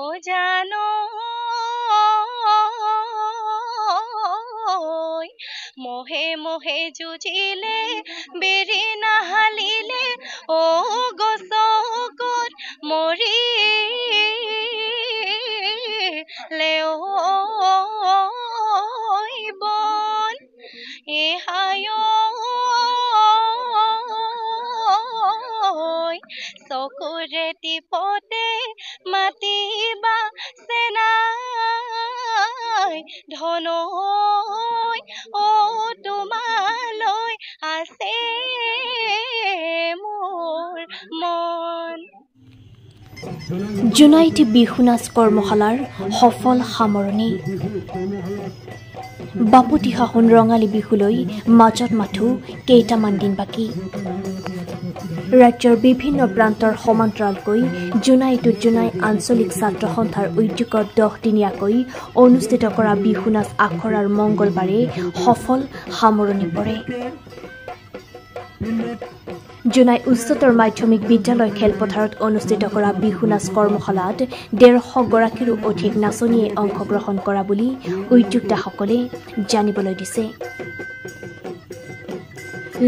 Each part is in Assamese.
ও জানো মোহে মোহে যুঁজিলে বেৰি নাহালিলে ও গছকত মৰিলে ঐ বন এহায় চকুৰে টিপতে মাতিবা চেনাই ধন ও তোমালৈ আছে মোৰ মন। জোনাইটি বিহু নাচ কৰ্মশালাৰ সফল সামৰণি। বাপুতিসাহোন ৰঙালী বিহুলৈ মাজত মাথো কেইটামান দিন বাকী। ৰাজ্যৰ বিভিন্ন প্ৰান্তৰ সমান্তৰালকৈ জোনাইটোত জোনাই আঞ্চলিক ছাত্ৰ সন্থাৰ উদ্যোগত 10 দিনীয়াকৈ অনুষ্ঠিত কৰা বিহু নাচ আখৰাৰ মংগলবাৰে সফল সামৰণি পৰে। জোনাই উচ্চতৰ মাধ্যমিক বিদ্যালয় খেলপথাৰত অনুষ্ঠিত কৰা বিহু নাচ কৰ্মশালাত 150 গৰাকীৰো অধিক নাচনীয়ে অংশগ্ৰহণ কৰা বুলি উদ্যোক্তাসকলে জানিবলৈ দিছে।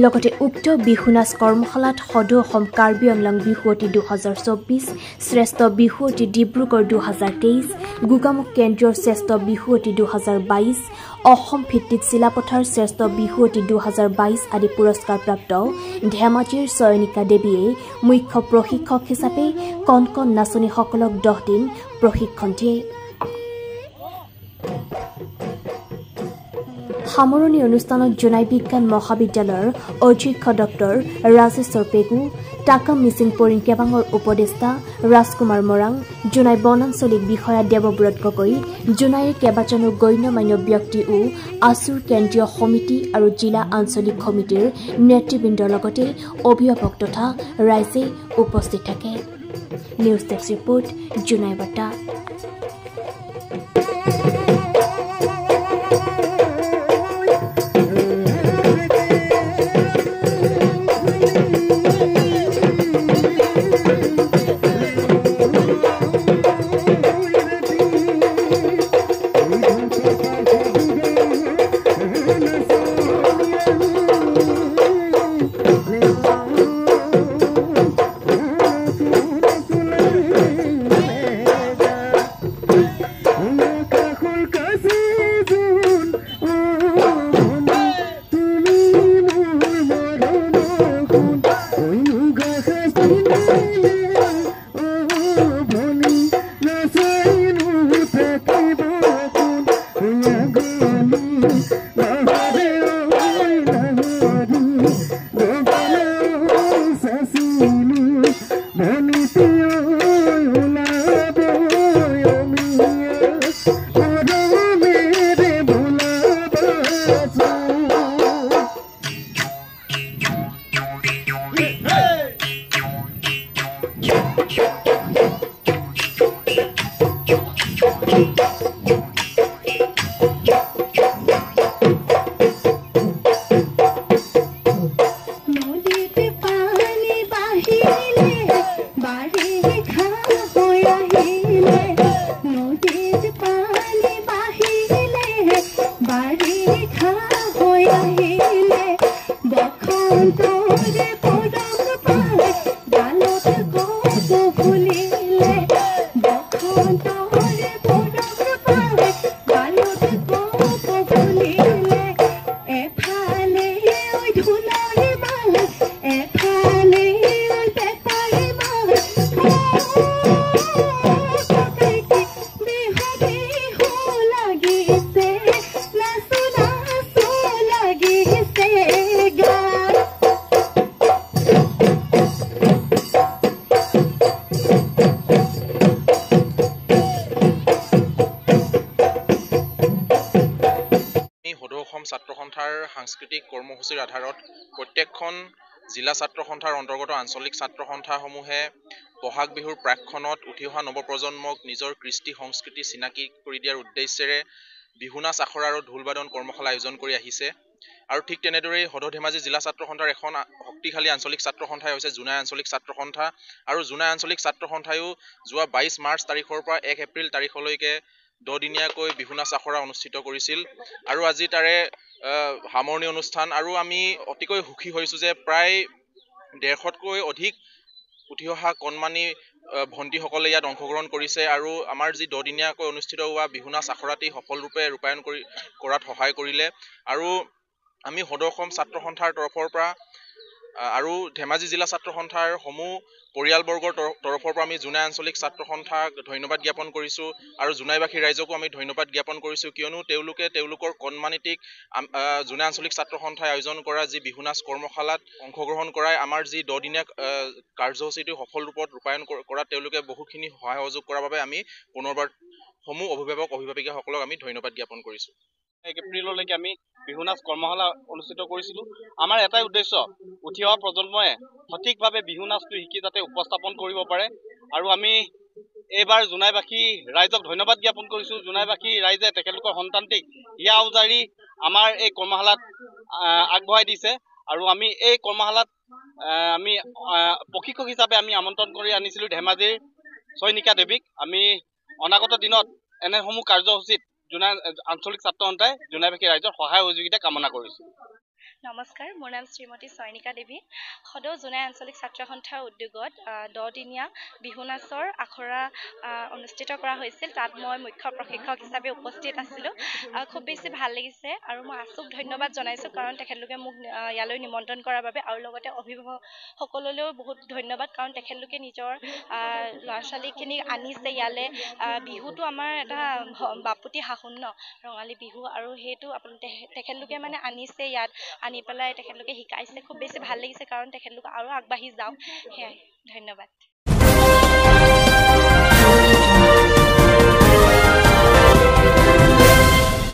লগতে উক্ত বিহু নাচ কৰ্মশালাত সদৌ অসম কাৰ্বি আংলং বিহুৱতী 2024, শ্ৰেষ্ঠ বিহুৱতী ডিব্ৰুগড় 2023, গোগামুখ কেন্দ্ৰীয় শ্ৰেষ্ঠ বিহুৱতী 2022, অসম ভিত্তিক চিলাপথাৰ শ্ৰেষ্ঠ বিহুৱতী 2022 আদি পুৰস্কাৰপ্ৰাপ্ত ধেমাজিৰ চয়নিকা দেৱীয়ে মুখ্য প্ৰশিক্ষক হিচাপে কণ কণ নাচনীসকলক 10 দিন প্ৰশিক্ষণ দিয়ে। সামৰণি অনুষ্ঠানত জোনাই বিজ্ঞান মহাবিদ্যালয়ৰ অধ্যক্ষ ডক্টৰ ৰাজেশ্বৰ পেগু, টাকাম মিচিং পৰিং কেবাঙৰ উপদেষ্টা ৰাজকুমাৰ মৰাং, জোনাই বনাঞ্চলিক বিষয়া দেৱব্ৰত গগৈ, জোনাইৰ কেইবাজনো গণ্যমান্য ব্যক্তি ও আছুৰ কেন্দ্ৰীয় সমিতি আৰু জিলা আঞ্চলিক সমিতিৰ নেতৃবৃন্দৰ লগতে অভিভাৱক তথা ৰাইজে উপস্থিত থাকে। নিউজ ডেস্ক ৰিপৰ্ট, জোনাই বাৰ্তা। সাংস্কৃতিক কৰ্মসূচীৰ আধাৰত প্ৰত্যেকখন জিলা ছাত্ৰ সন্থাৰ অন্তৰ্গত আঞ্চলিক ছাত্ৰ সন্থাসমূহে বহাগ বিহুৰ প্ৰাকক্ষণত উঠি অহা নৱপ্ৰজন্মক নিজৰ কৃষ্টি সংস্কৃতি চিনাকি কৰি দিয়াৰ উদ্দেশ্যেৰে বিহু নাচ আখৰা আৰু ঢোল বাদন কৰ্মশালা আয়োজন কৰি আহিছে। আৰু ঠিক তেনেদৰেই সদৌ ধেমাজি জিলা ছাত্ৰ সন্থাৰ এখন শক্তিশালী আঞ্চলিক ছাত্ৰ সন্থাই হৈছে জোনাই আঞ্চলিক ছাত্ৰ সন্থা আৰু জোনাই আঞ্চলিক ছাত্ৰ সন্থায়ো যোৱা 22 মাৰ্চ তাৰিখৰ পৰা 1 এপ্ৰিল তাৰিখলৈকে 10 দিনীয়াকৈ বিহু নাচ আখৰা অনুষ্ঠিত কৰিছিল আৰু আজি তাৰে সামৰণি অনুষ্ঠান আৰু আমি অতিকৈ সুখী হৈছোঁ যে প্ৰায় 150তকৈ অধিক উঠি অহা কণমানি ভণ্টিসকলে ইয়াত অংশগ্ৰহণ কৰিছে আৰু আমাৰ যি 10 দিনীয়াকৈ অনুষ্ঠিত হোৱা বিহু নাচ আখৰাটি সফলৰূপে ৰূপায়ণ কৰাত সহায় কৰিলে আৰু আমি সদৌ অসম ছাত্ৰ সন্থাৰ তৰফৰ পৰা আৰু ধেমাজি জিলা ছাত্ৰ সন্থাৰ সমূহ পৰিয়ালবৰ্গৰ তৰফৰ পৰা আমি জোনাই আঞ্চলিক ছাত্ৰ সন্থাক ধন্যবাদ জ্ঞাপন কৰিছোঁ আৰু জোনাইবাসী ৰাইজকো আমি ধন্যবাদ জ্ঞাপন কৰিছোঁ কিয়নো তেওঁলোকে তেওঁলোকৰ কণমানিটিক জোনাই আঞ্চলিক ছাত্ৰ সন্থাই আয়োজন কৰা যি বিহু নাচ কৰ্মশালাত অংশগ্ৰহণ কৰাই আমাৰ যি 10 দিনীয়া কাৰ্যসূচীটো সফল ৰূপত ৰূপায়ণ কৰাত তেওঁলোকে বহুখিনি সহায় সহযোগ কৰাৰ বাবে আমি পুনৰবাৰ সমূহ অভিভাৱক অভিভাৱিকাসকলক আমি ধন্যবাদ জ্ঞাপন কৰিছোঁ। 1 এপ্ৰিললৈকে আমি বিহু নাচ কৰ্মশালা অনুষ্ঠিত কৰিছিলোঁ। আমাৰ এটাই উদ্দেশ্য উঠি অহা প্ৰজন্মই সঠিকভাৱে বিহু নাচটো শিকি যাতে উপস্থাপন কৰিব পাৰে আৰু আমি এইবাৰ জোনাইবাসী ৰাইজক ধন্যবাদ জ্ঞাপন কৰিছোঁ। জোনাইবাসী ৰাইজে তেখেতলোকৰ সন্তানটিক হিয়া উজাৰি আমাৰ এই কৰ্মশালাত আগবঢ়াই দিছে আৰু আমি এই কৰ্মশালাত আমি প্ৰশিক্ষক হিচাপে আমি আমন্ত্ৰণ কৰি আনিছিলোঁ ধেমাজিৰ চয়নিকা দেৱীক। আমি অনাগত দিনত এনেসমূহ কাৰ্যসূচীত জোনাই আঞ্চলিক ছাত্ৰ সন্থাই জোনাইবাসী ৰাইজৰ সহায় সহযোগিতা কামনা কৰিছোঁ। নমস্কাৰ, মোৰ নাম শ্ৰীমতী চয়নিকা দেৱী। সদৌ জোনাই আঞ্চলিক ছাত্ৰ সন্থাৰ উদ্যোগত 10 দিনীয়া বিহু নাচৰ আখৰা অনুষ্ঠিত কৰা হৈছিল। তাত মই মুখ্য প্ৰশিক্ষক হিচাপে উপস্থিত আছিলোঁ। খুব বেছি ভাল লাগিছে আৰু মই আচুক ধন্যবাদ জনাইছোঁ কাৰণ তেখেতলোকে মোক ইয়ালৈ নিমন্ত্ৰণ কৰাৰ বাবে আৰু লগতে অভিভাৱকসকললৈও বহুত ধন্যবাদ কাৰণ তেখেতলোকে নিজৰ ল'ৰা ছোৱালীখিনিক আনিছে ইয়ালৈ। বিহুটো আমাৰ এটা বাপুতি সাহোন ন, ৰঙালী বিহু, আৰু সেইটো তেখেতলোকে মানে আনিছে ইয়াত, আনি পেলাই তেখেতলোকে শিকাইছে। খুব বেছি ভাল লাগিছে কাৰণ তেখেতলোক আৰু আগবাঢ়ি যাওক। সেয়াই, ধন্যবাদ।